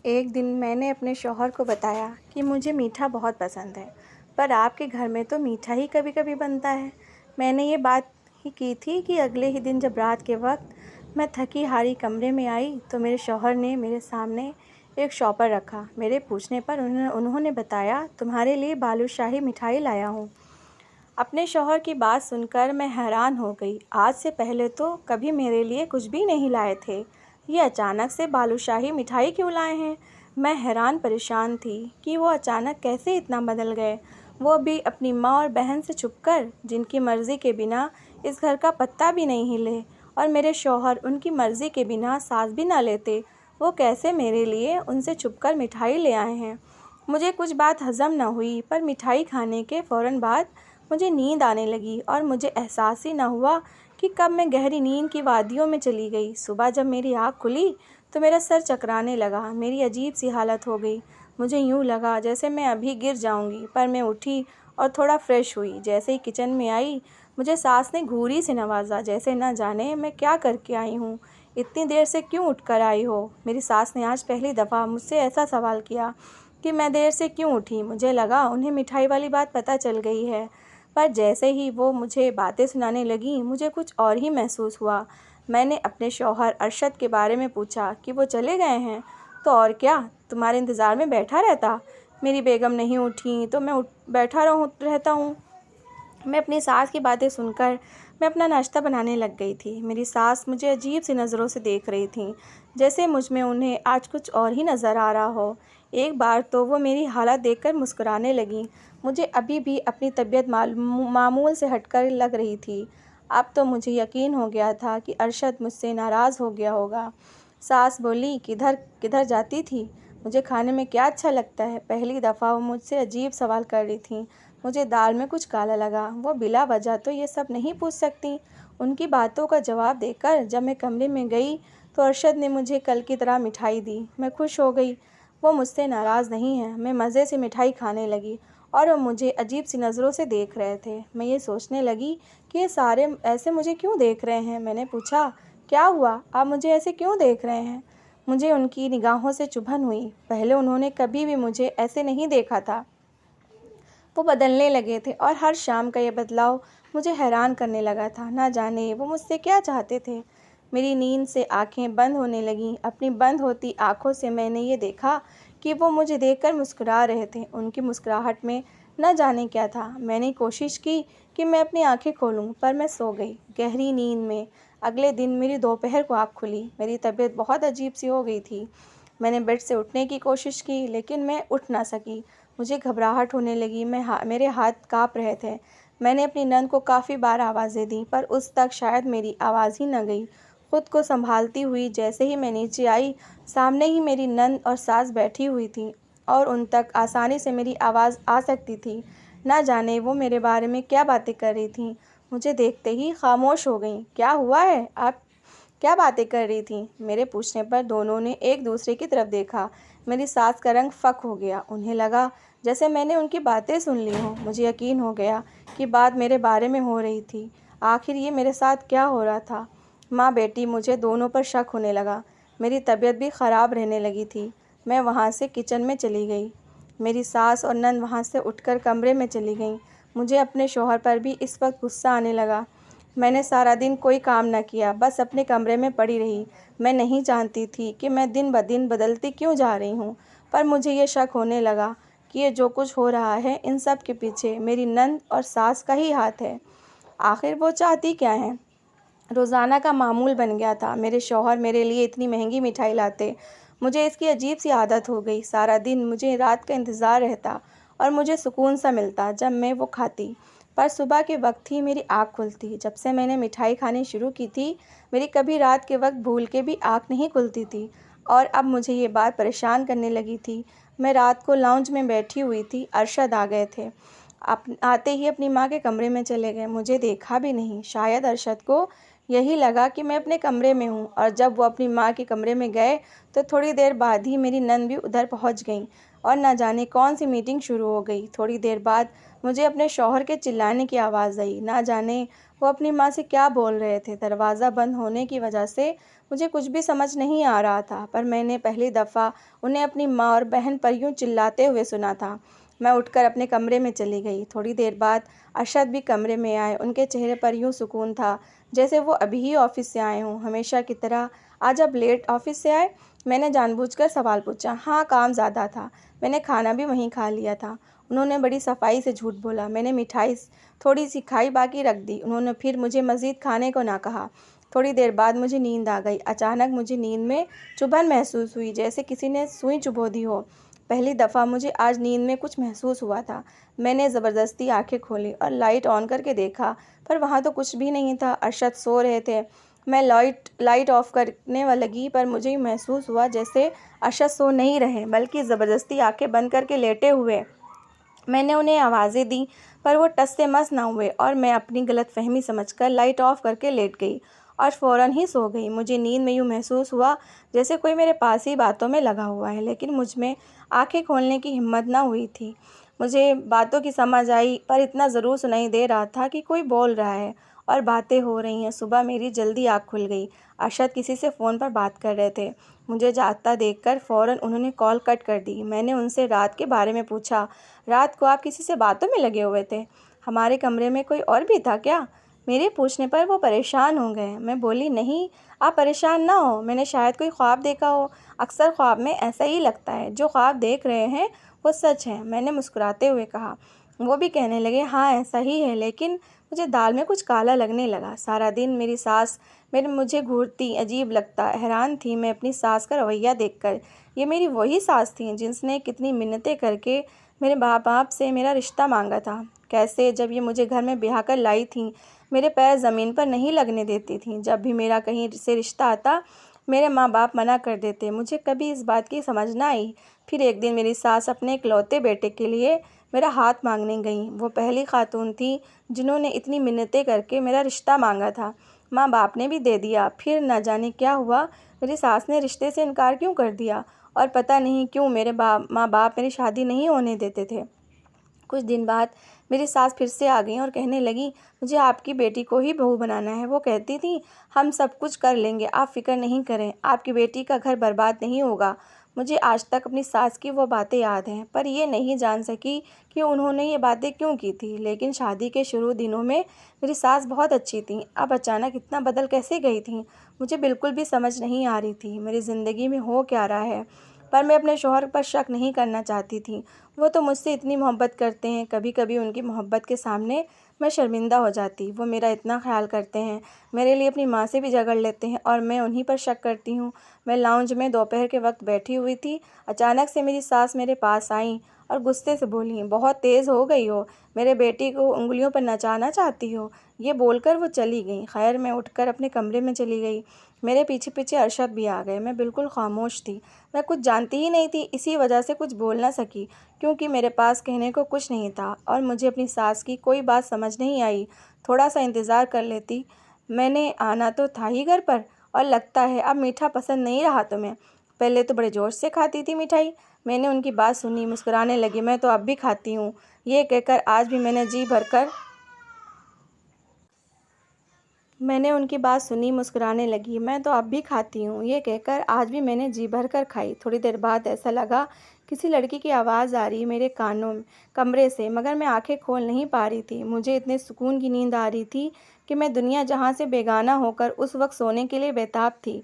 एक दिन मैंने अपने शौहर को बताया कि मुझे मीठा बहुत पसंद है, पर आपके घर में तो मीठा ही कभी कभी बनता है। मैंने ये बात ही की थी कि अगले ही दिन जब रात के वक्त मैं थकी हारी कमरे में आई तो मेरे शौहर ने मेरे सामने एक शॉपर रखा। मेरे पूछने पर उन्होंने बताया, तुम्हारे लिए बालूशाही मिठाई लाया हूँ। अपने शौहर की बात सुनकर मैं हैरान हो गई। आज से पहले तो कभी मेरे लिए कुछ भी नहीं लाए थे। ये अचानक से बालूशाही मिठाई क्यों लाए हैं? मैं हैरान परेशान थी कि वो अचानक कैसे इतना बदल गए, वो भी अपनी माँ और बहन से छुपकर, जिनकी मर्ज़ी के बिना इस घर का पत्ता भी नहीं हिले। और मेरे शौहर उनकी मर्ज़ी के बिना सांस भी ना लेते, वो कैसे मेरे लिए उनसे छुपकर मिठाई ले आए हैं? मुझे कुछ बात हज़म न हुई, पर मिठाई खाने के फ़ौरन बाद मुझे नींद आने लगी और मुझे एहसास ही न हुआ कि कब मैं गहरी नींद की वादियों में चली गई। सुबह जब मेरी आँख खुली तो मेरा सर चकराने लगा, मेरी अजीब सी हालत हो गई। मुझे यूँ लगा जैसे मैं अभी गिर जाऊँगी, पर मैं उठी और थोड़ा फ्रेश हुई। जैसे ही किचन में आई, मुझे सास ने घूरी से नवाजा, जैसे न जाने मैं क्या करके आई हूँ। इतनी देर से क्यों उठकर आई हो? मेरी सास ने आज पहली दफ़ा मुझसे ऐसा सवाल किया कि मैं देर से क्यों उठी। मुझे लगा उन्हें मिठाई वाली बात पता चल गई है, पर जैसे ही वो मुझे बातें सुनाने लगीं, मुझे कुछ और ही महसूस हुआ। मैंने अपने शौहर अरशद के बारे में पूछा कि वो चले गए हैं, तो और क्या, तुम्हारे इंतज़ार में बैठा रहता। मेरी बेगम नहीं उठी तो मैं बैठा रहता हूँ। मैं अपनी सास की बातें सुनकर मैं अपना नाश्ता बनाने लग गई थी। मेरी सास मुझे अजीब सी नज़रों से देख रही थी, जैसे मुझ में उन्हें आज कुछ और ही नज़र आ रहा हो। एक बार तो वो मेरी हालत देखकर मुस्कुराने लगीं। मुझे अभी भी अपनी तबीयत मामूल से हटकर लग रही थी। अब तो मुझे यकीन हो गया था कि अरशद मुझसे नाराज़ हो गया होगा। सास बोली, किधर किधर जाती थी? मुझे खाने में क्या अच्छा लगता है? पहली दफ़ा वो मुझसे अजीब सवाल कर रही थी। मुझे दाल में कुछ काला लगा। वो बिला वजह तो ये सब नहीं पूछ सकती। उनकी बातों का जवाब देकर जब मैं कमरे में गई तो अरशद ने मुझे कल की तरह मिठाई दी। मैं खुश हो गई, वो मुझसे नाराज़ नहीं है। मैं मज़े से मिठाई खाने लगी और वो मुझे अजीब सी नज़रों से देख रहे थे। मैं ये सोचने लगी कि ये सारे ऐसे मुझे क्यों देख रहे हैं। मैंने पूछा, क्या हुआ, आप मुझे ऐसे क्यों देख रहे हैं? मुझे उनकी निगाहों से चुभन हुई। पहले उन्होंने कभी भी मुझे ऐसे नहीं देखा था। वो बदलने लगे थे और हर शाम का ये बदलाव मुझे हैरान करने लगा था। ना जाने वो मुझसे क्या चाहते थे। मेरी नींद से आंखें बंद होने लगीं। अपनी बंद होती आंखों से मैंने ये देखा कि वो मुझे देखकर मुस्कुरा रहे थे। उनकी मुस्कुराहट में न जाने क्या था। मैंने कोशिश की कि मैं अपनी आंखें खोलूं, पर मैं सो गई गहरी नींद में। अगले दिन मेरी दोपहर को आँख खुली। मेरी तबीयत बहुत अजीब सी हो गई थी। मैंने बेड से उठने की कोशिश की, लेकिन मैं उठ ना सकी। मुझे घबराहट होने लगी। मेरे हाथ काँप रहे थे। मैंने अपनी नंद को काफ़ी बार आवाज़ें दी, पर उस तक शायद मेरी आवाज़ ही न गई। खुद को संभालती हुई जैसे ही मैं नीचे आई, सामने ही मेरी नंद और सास बैठी हुई थी और उन तक आसानी से मेरी आवाज़ आ सकती थी। ना जाने वो मेरे बारे में क्या बातें कर रही थीं। मुझे देखते ही खामोश हो गईं। क्या हुआ है? आप क्या बातें कर रही थीं? मेरे पूछने पर दोनों ने एक दूसरे की तरफ देखा। मेरी सास का रंग फक हो गया। उन्हें लगा जैसे मैंने उनकी बातें सुन ली हों। मुझे यकीन हो गया कि बात मेरे बारे में हो रही थी। आखिर ये मेरे साथ क्या हो रहा था? माँ बेटी मुझे दोनों पर शक होने लगा। मेरी तबीयत भी ख़राब रहने लगी थी। मैं वहाँ से किचन में चली गई। मेरी सास और नंद वहाँ से उठकर कमरे में चली गईं। मुझे अपने शौहर पर भी इस वक्त गुस्सा आने लगा। मैंने सारा दिन कोई काम न किया, बस अपने कमरे में पड़ी रही। मैं नहीं जानती थी कि मैं दिन ब दिन बदलती क्यों जा रही हूँ, पर मुझे ये शक होने लगा कि ये जो कुछ हो रहा है, इन सब के पीछे मेरी नंद और सास का ही हाथ है। आखिर वो चाहती क्या हैं? रोज़ाना का मामूल बन गया था। मेरे शौहर मेरे लिए इतनी महंगी मिठाई लाते। मुझे इसकी अजीब सी आदत हो गई। सारा दिन मुझे रात का इंतज़ार रहता और मुझे सुकून सा मिलता जब मैं वो खाती। पर सुबह के वक्त ही मेरी आँख खुलती। जब से मैंने मिठाई खानी शुरू की थी, मेरी कभी रात के वक्त भूल के भी आँख नहीं खुलती थी और अब मुझे ये बात परेशान करने लगी थी। मैं रात को लाउंज में बैठी हुई थी। अरशद आ गए थे। आते ही अपनी माँ के कमरे में चले गए। मुझे देखा भी नहीं। शायद अरशद को यही लगा कि मैं अपने कमरे में हूँ, और जब वो अपनी माँ के कमरे में गए तो थोड़ी देर बाद ही मेरी नंद भी उधर पहुँच गई और न जाने कौन सी मीटिंग शुरू हो गई। थोड़ी देर बाद मुझे अपने शौहर के चिल्लाने की आवाज़ आई। ना जाने वो अपनी माँ से क्या बोल रहे थे। दरवाज़ा बंद होने की वजह से मुझे कुछ भी समझ नहीं आ रहा था, पर मैंने पहली दफ़ा उन्हें अपनी माँ और बहन पर यूँ चिल्लाते हुए सुना था। मैं उठकर अपने कमरे में चली गई। थोड़ी देर बाद अरशद भी कमरे में आए। उनके चेहरे पर यूँ सुकून था जैसे वो अभी ही ऑफिस से आए हों। हमेशा की तरह आज आप लेट ऑफिस से आए? मैंने जानबूझकर सवाल पूछा। हाँ, काम ज़्यादा था। मैंने खाना भी वहीं खा लिया था। उन्होंने बड़ी सफाई से झूठ बोला। मैंने मिठाई थोड़ी सी खाई, बाकी रख दी। उन्होंने फिर मुझे मज़ीद खाने को ना कहा। थोड़ी देर बाद मुझे नींद आ गई। अचानक मुझे नींद में चुभन महसूस हुई, जैसे किसी ने सुई चुभो दी हो। पहली दफ़ा मुझे आज नींद में कुछ महसूस हुआ था। मैंने ज़बरदस्ती आंखें खोली और लाइट ऑन करके देखा, पर वहाँ तो कुछ भी नहीं था। अरशद सो रहे थे। मैं लाइट ऑफ करने लगी, पर मुझे महसूस हुआ जैसे अरशद सो नहीं रहे, बल्कि ज़बरदस्ती आंखें बंद करके लेटे हुए। मैंने उन्हें आवाज़ें दी, पर वो टस से मस ना हुए और मैं अपनी गलतफ़हमी समझकर लाइट ऑफ करके लेट गई और फ़ौरन ही सो गई। मुझे नींद में यूँ महसूस हुआ जैसे कोई मेरे पास ही बातों में लगा हुआ है, लेकिन मुझ में आंखें खोलने की हिम्मत ना हुई थी। मुझे बातों की समझ आई, पर इतना ज़रूर सुनाई दे रहा था कि कोई बोल रहा है और बातें हो रही हैं। सुबह मेरी जल्दी आँख खुल गई। अरशद किसी से फ़ोन पर बात कर रहे थे। मुझे जागता देखकर फ़ौरन उन्होंने कॉल कट कर दी। मैंने उनसे रात के बारे में पूछा। रात को आप किसी से बातों में लगे हुए थे? हमारे कमरे में कोई और भी था क्या? मेरे पूछने पर वो परेशान हो गए। मैं बोली, नहीं, आप परेशान ना हो, मैंने शायद कोई ख्वाब देखा हो। अक्सर ख्वाब में ऐसा ही लगता है, जो ख्वाब देख रहे हैं वो सच है, मैंने मुस्कुराते हुए कहा। वो भी कहने लगे, हाँ ऐसा ही है, लेकिन मुझे दाल में कुछ काला लगने लगा। सारा दिन मेरी सास मुझे घूरती, अजीब लगता। हैरान थी मैं अपनी सास का रवैया देखकर। ये मेरी वही सास थी जिसने कितनी मिन्नतें करके मेरे बाप से मेरा रिश्ता मांगा था। कैसे, जब ये मुझे घर में ब्याह कर लाई थी, मेरे पैर ज़मीन पर नहीं लगने देती थी। जब भी मेरा कहीं से रिश्ता आता, मेरे माँ बाप मना कर देते। मुझे कभी इस बात की समझ ना आई। फिर एक दिन मेरी सास अपने इकलौते बेटे के लिए मेरा हाथ मांगने गई। वो पहली खातून थी जिन्होंने इतनी मिन्नतें करके मेरा रिश्ता मांगा था। माँ बाप ने भी दे दिया। फिर न जाने क्या हुआ, मेरी सास ने रिश्ते से इनकार क्यों कर दिया, और पता नहीं क्यों मेरे माँ बाप मेरी शादी नहीं होने देते थे। कुछ दिन बाद मेरी सास फिर से आ गई और कहने लगी, मुझे आपकी बेटी को ही बहू बनाना है। वो कहती थी, हम सब कुछ कर लेंगे, आप फिक्र नहीं करें, आपकी बेटी का घर बर्बाद नहीं होगा। मुझे आज तक अपनी सास की वो बातें याद हैं, पर ये नहीं जान सकी कि उन्होंने ये बातें क्यों की थी। लेकिन शादी के शुरू दिनों में मेरी सास बहुत अच्छी थी। अब अचानक इतना बदल कैसे गई थी, मुझे बिल्कुल भी समझ नहीं आ रही थी। मेरी ज़िंदगी में हो क्या रहा है। पर मैं अपने शौहर पर शक नहीं करना चाहती थी। वो तो मुझसे इतनी मोहब्बत करते हैं, कभी कभी उनकी मोहब्बत के सामने मैं शर्मिंदा हो जाती। वो मेरा इतना ख्याल करते हैं, मेरे लिए अपनी माँ से भी झगड़ लेते हैं, और मैं उन्हीं पर शक करती हूँ। मैं लाउंज में दोपहर के वक्त बैठी हुई थी। अचानक से मेरी सास मेरे पास आई और गुस्से से बोली, बहुत तेज़ हो गई हो, मेरे बेटी को उंगलियों पर नचाना चाहती हो। ये बोलकर वो चली गई। खैर, मैं उठकर अपने कमरे में चली गई। मेरे पीछे पीछे अरशद भी आ गए। मैं बिल्कुल खामोश थी। मैं कुछ जानती ही नहीं थी, इसी वजह से कुछ बोल ना सकी, क्योंकि मेरे पास कहने को कुछ नहीं था और मुझे अपनी सास की कोई बात समझ नहीं आई। थोड़ा सा इंतज़ार कर लेती, मैंने आना तो था ही घर पर। और लगता है अब मीठा पसंद नहीं रहा तुम्हें। पहले तो बड़े जोश से खाती थी मिठाई। मैंने उनकी बात सुनी, मुस्कुराने लगी। मैं तो अब भी खाती हूँ, ये कहकर आज भी मैंने जी भरकर मैंने उनकी बात सुनी, मुस्कुराने लगी। मैं तो अब भी खाती हूँ, ये कहकर आज भी मैंने जी भर कर खाई। थोड़ी देर बाद ऐसा लगा किसी लड़की की आवाज़ आ रही मेरे कानों में कमरे से, मगर मैं आंखें खोल नहीं पा रही थी। मुझे इतने सुकून की नींद आ रही थी कि मैं दुनिया जहाँ से बेगाना होकर उस वक्त सोने के लिए बेताब थी।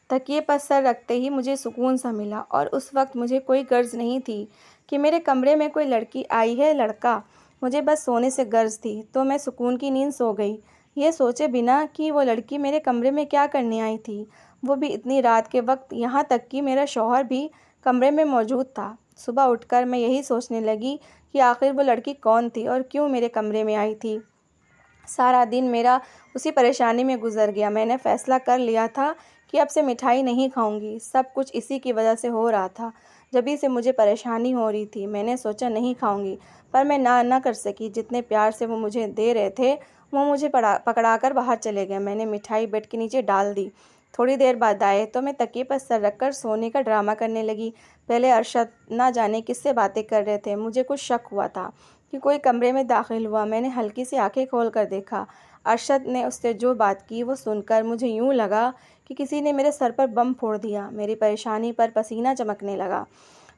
तकिए पर सर रखते ही मुझे सुकून सा मिला, और उस वक्त मुझे कोई गर्ज नहीं थी कि मेरे कमरे में कोई लड़की आई है लड़का। मुझे बस सोने से गर्ज थी, तो मैं सुकून की नींद सो गई, ये सोचे बिना कि वो लड़की मेरे कमरे में क्या करने आई थी, वो भी इतनी रात के वक्त। यहाँ तक कि मेरा शौहर भी कमरे में मौजूद था। सुबह उठकर मैं यही सोचने लगी कि आखिर वो लड़की कौन थी और क्यों मेरे कमरे में आई थी। सारा दिन मेरा उसी परेशानी में गुजर गया। मैंने फ़ैसला कर लिया था कि अब से मिठाई नहीं खाऊंगी। सब कुछ इसी की वजह से हो रहा था। जभी से मुझे परेशानी हो रही थी, मैंने सोचा नहीं खाऊंगी, पर मैं ना कर सकी। जितने प्यार से वो मुझे दे रहे थे, वो मुझे पकड़ा कर बाहर चले गए। मैंने मिठाई बेड के नीचे डाल दी। थोड़ी देर बाद आए तो मैं तकिए पर सर रखकर सोने का ड्रामा करने लगी। पहले अरशद ना जाने किससे बातें कर रहे थे। मुझे कुछ शक हुआ था कि कोई कमरे में दाखिल हुआ। मैंने हल्की सी आंखें खोल कर देखा। अरशद ने उससे जो बात की वो सुनकर मुझे यूँ लगा कि किसी ने मेरे सर पर बम फोड़ दिया। मेरी परेशानी पर पसीना चमकने लगा।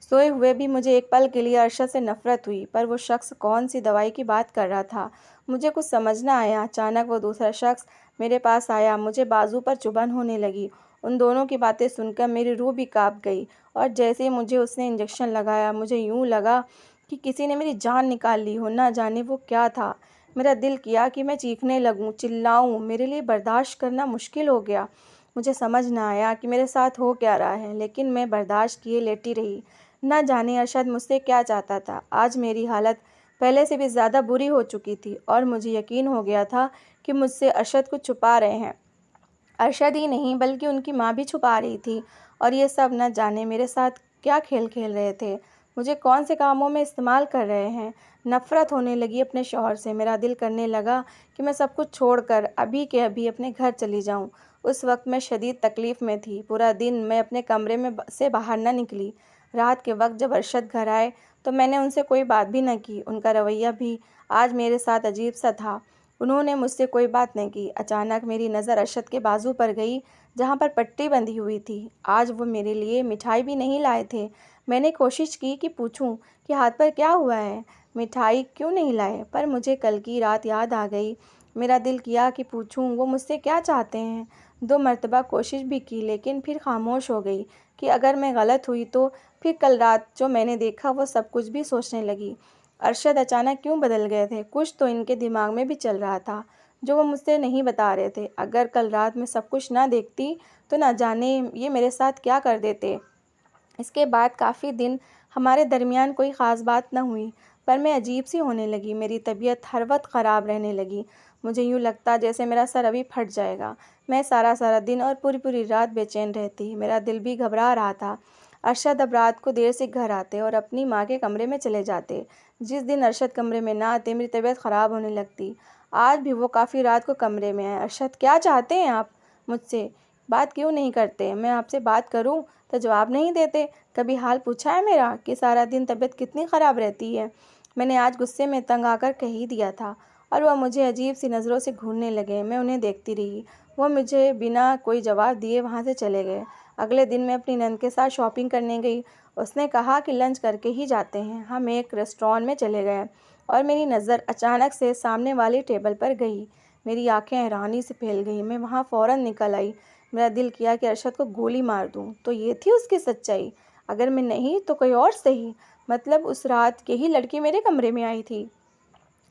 सोए हुए भी मुझे एक पल के लिए अरशद से नफरत हुई, पर वो शख्स कौन सी दवाई की बात कर रहा था मुझे कुछ समझ न आया। अचानक वो दूसरा शख्स मेरे पास आया, मुझे बाजू पर चुभन होने लगी। उन दोनों की बातें सुनकर मेरी रूह भी कांप गई, और जैसे ही मुझे उसने इंजेक्शन लगाया मुझे यूँ लगा कि किसी ने मेरी जान निकाल ली हो। ना जाने वो क्या था। मेरा दिल किया कि मैं चीखने लगूं, चिल्लाऊं। मेरे लिए बर्दाश्त करना मुश्किल हो गया। मुझे समझ ना आया कि मेरे साथ हो क्या रहा है, लेकिन मैं बर्दाश्त किए लेटी रही। ना जाने अरशद मुझसे क्या चाहता था। आज मेरी हालत पहले से भी ज़्यादा बुरी हो चुकी थी और मुझे यकीन हो गया था कि मुझसे अरशद कुछ छुपा रहे हैं। अरशद ही नहीं बल्कि उनकी माँ भी छुपा रही थी, और ये सब न जाने मेरे साथ क्या खेल खेल रहे थे, मुझे कौन से कामों में इस्तेमाल कर रहे हैं। नफ़रत होने लगी अपने शौहर से। मेरा दिल करने लगा कि मैं सब कुछ छोड़कर अभी के अभी अपने घर चली जाऊं। उस वक्त मैं शदीद तकलीफ़ में थी। पूरा दिन मैं अपने कमरे में से बाहर न निकली। रात के वक्त जब अरशद घर आए तो मैंने उनसे कोई बात भी न की। उनका रवैया भी आज मेरे साथ अजीब सा था। उन्होंने मुझसे कोई बात नहीं की। अचानक मेरी नज़र अरशद के बाजू पर गई, जहाँ पर पट्टी बंधी हुई थी। आज वो मेरे लिए मिठाई भी नहीं लाए थे। मैंने कोशिश की कि पूछूं कि हाथ पर क्या हुआ है, मिठाई क्यों नहीं लाए, पर मुझे कल की रात याद आ गई। मेरा दिल किया कि पूछूं वो मुझसे क्या चाहते हैं। 2 मरतबा कोशिश भी की, लेकिन फिर खामोश हो गई कि अगर मैं गलत हुई तो। फिर कल रात जो मैंने देखा वो सब कुछ भी सोचने लगी। अरशद अचानक क्यों बदल गए थे? कुछ तो इनके दिमाग में भी चल रहा था जो वो मुझसे नहीं बता रहे थे। अगर कल रात मैं सब कुछ ना देखती तो ना जाने ये मेरे साथ क्या कर देते। इसके बाद काफ़ी दिन हमारे दरमियान कोई ख़ास बात न हुई, पर मैं अजीब सी होने लगी। मेरी तबीयत हर वक्त ख़राब रहने लगी। मुझे यूँ लगता जैसे मेरा सर अभी फट जाएगा। मैं सारा सारा दिन और पूरी पूरी रात बेचैन रहती। मेरा दिल भी घबरा रहा था। अरशद अब रात को देर से घर आते और अपनी माँ के कमरे में चले जाते। जिस दिन अरशद कमरे में ना आते मेरी तबीयत ख़राब होने लगती। आज भी वो काफ़ी रात को कमरे में आए। अरशद, क्या चाहते हैं आप मुझसे? बात क्यों नहीं करते? मैं आपसे बात करूं तो जवाब नहीं देते। कभी हाल पूछा है मेरा कि सारा दिन तबीयत कितनी ख़राब रहती है? मैंने आज गुस्से में तंग आकर कह ही दिया था, और वह मुझे अजीब सी नज़रों से घूरने लगे। मैं उन्हें देखती रही। वो मुझे बिना कोई जवाब दिए वहाँ से चले गए। अगले दिन मैं अपनी नंद के साथ शॉपिंग करने गई। उसने कहा कि लंच करके ही जाते हैं। हम एक रेस्टोरेंट में चले गए और मेरी नज़र अचानक से सामने वाली टेबल पर गई। मेरी आंखें हैरानी से फैल गईं। मैं वहाँ फ़ौरन निकल आई। मेरा दिल किया कि अरशद को गोली मार दूँ। तो ये थी उसकी सच्चाई। अगर मैं नहीं तो कोई और सही। मतलब उस रात यही लड़की मेरे कमरे में आई थी।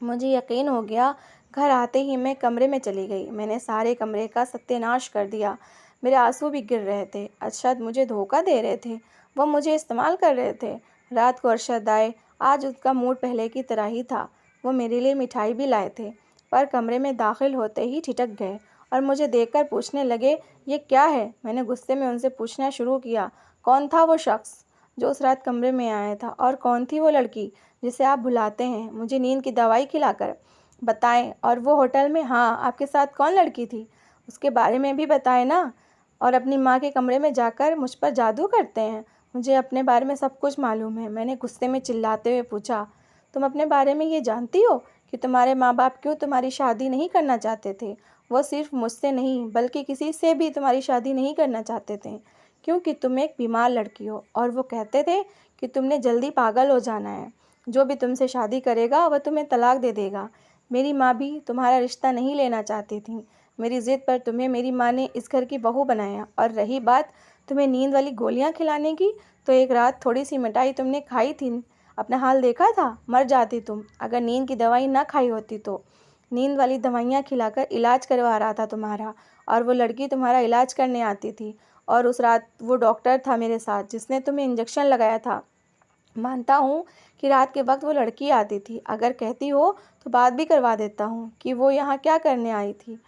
मुझे यकीन हो गया। घर आते ही मैं कमरे में चली गई। मैंने सारे कमरे का सत्यानाश कर दिया। मेरे आंसू भी गिर रहे थे। अरशद मुझे धोखा दे रहे थे। वो मुझे इस्तेमाल कर रहे थे। रात को अरशद आए। आज उसका मूड पहले की तरह ही था। वो मेरे लिए मिठाई भी लाए थे, पर कमरे में दाखिल होते ही ठिठक गए और मुझे देखकर पूछने लगे, ये क्या है? मैंने गुस्से में उनसे पूछना शुरू किया, कौन था वो शख्स जो उस रात कमरे में आया था, और कौन थी वो लड़की जिसे आप बुलाते हैं मुझे नींद की दवाई खिलाकर? बताएं। और वो होटल में, हाँ, आपके साथ कौन लड़की थी? उसके बारे में भी बताएं ना। और अपनी माँ के कमरे में जाकर मुझ पर जादू करते हैं। मुझे अपने बारे में सब कुछ मालूम है। मैंने गुस्से में चिल्लाते हुए पूछा, तुम अपने बारे में ये जानती हो कि तुम्हारे माँ बाप क्यों तुम्हारी शादी नहीं करना चाहते थे? वो सिर्फ मुझसे नहीं बल्कि किसी से भी तुम्हारी शादी नहीं करना चाहते थे, क्योंकि तुम एक बीमार लड़की हो, और वो कहते थे कि तुमने जल्दी पागल हो जाना है। जो भी तुमसे शादी करेगा वह तुम्हें तलाक दे देगा। मेरी माँ भी तुम्हारा रिश्ता नहीं लेना चाहती थी। मेरी ज़िद पर तुम्हें मेरी माँ ने इस घर की बहू बनाया। और रही बात तुम्हें नींद वाली गोलियाँ खिलाने की, तो एक रात थोड़ी सी मिठाई तुमने खाई थी। अपना हाल देखा था? मर जाती तुम अगर नींद की दवाई ना खाई होती तो। नींद वाली दवाइयाँ खिलाकर इलाज करवा रहा था तुम्हारा, और वो लड़की तुम्हारा इलाज करने आती थी। और उस रात वो डॉक्टर था मेरे साथ जिसने तुम्हें इंजेक्शन लगाया था। मानता हूँ कि रात के वक्त वो लड़की आती थी। अगर कहती हो तो बात भी करवा देता हूँ कि वो यहाँ क्या करने आई थी।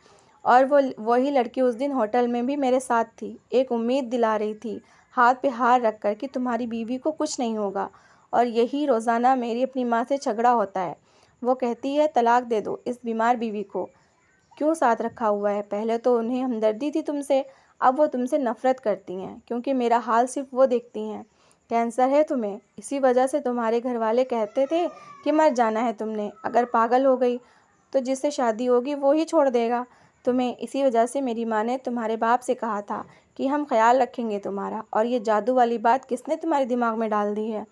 और वो वही लड़की उस दिन होटल में भी मेरे साथ थी। एक उम्मीद दिला रही थी, हाथ पे हाथ रख कर, कि तुम्हारी बीवी को कुछ नहीं होगा। और यही रोज़ाना मेरी अपनी माँ से झगड़ा होता है। वो कहती है तलाक दे दो इस बीमार बीवी को। क्यों साथ रखा हुआ है? पहले तो उन्हें हमदर्दी थी तुमसे, अब वो तुमसे नफ़रत करती हैं क्योंकि मेरा हाल सिर्फ वो देखती हैं। कैंसर है तुम्हें, इसी वजह से तुम्हारे घर वाले कहते थे कि मर जाना है तुमने। अगर पागल हो गई तो जिससे शादी होगी वो ही छोड़ देगा तुम्हें। इसी वजह से मेरी माँ ने तुम्हारे बाप से कहा था कि हम ख्याल रखेंगे तुम्हारा। और ये जादू वाली बात किसने तुम्हारे दिमाग में डाल दी है?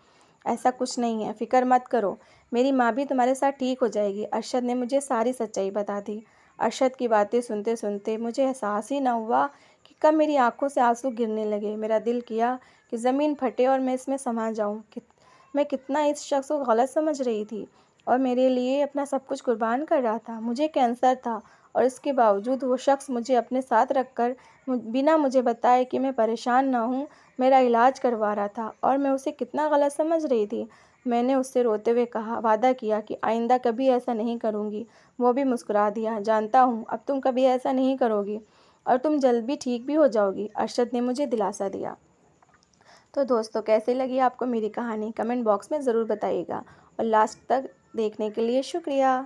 ऐसा कुछ नहीं है, फ़िक्र मत करो, मेरी माँ भी तुम्हारे साथ ठीक हो जाएगी। अरशद ने मुझे सारी सच्चाई बता दी। अरशद की बातें सुनते सुनते मुझे एहसास ही न हुआ कि कब मेरी आंखों से आंसू गिरने लगे। मेरा दिल किया कि ज़मीन फटे और मैं इसमें समा जाऊं। मैं कितना इस शख्स को गलत समझ रही थी और मेरे लिए अपना सब कुछ कुर्बान कर रहा था। मुझे कैंसर था और इसके बावजूद वो शख्स मुझे अपने साथ रखकर बिना मुझे बताए कि मैं परेशान ना हूँ मेरा इलाज करवा रहा था। और मैं उसे कितना गलत समझ रही थी। मैंने उससे रोते हुए कहा, वादा किया कि आइंदा कभी ऐसा नहीं करूँगी। वो भी मुस्कुरा दिया, जानता हूँ अब तुम कभी ऐसा नहीं करोगी और तुम जल्द भी ठीक भी हो जाओगी, अरशद ने मुझे दिलासा दिया। तो दोस्तों, कैसी लगी आपको मेरी कहानी? कमेंट बॉक्स में ज़रूर बताइएगा और लास्ट तक देखने के लिए शुक्रिया।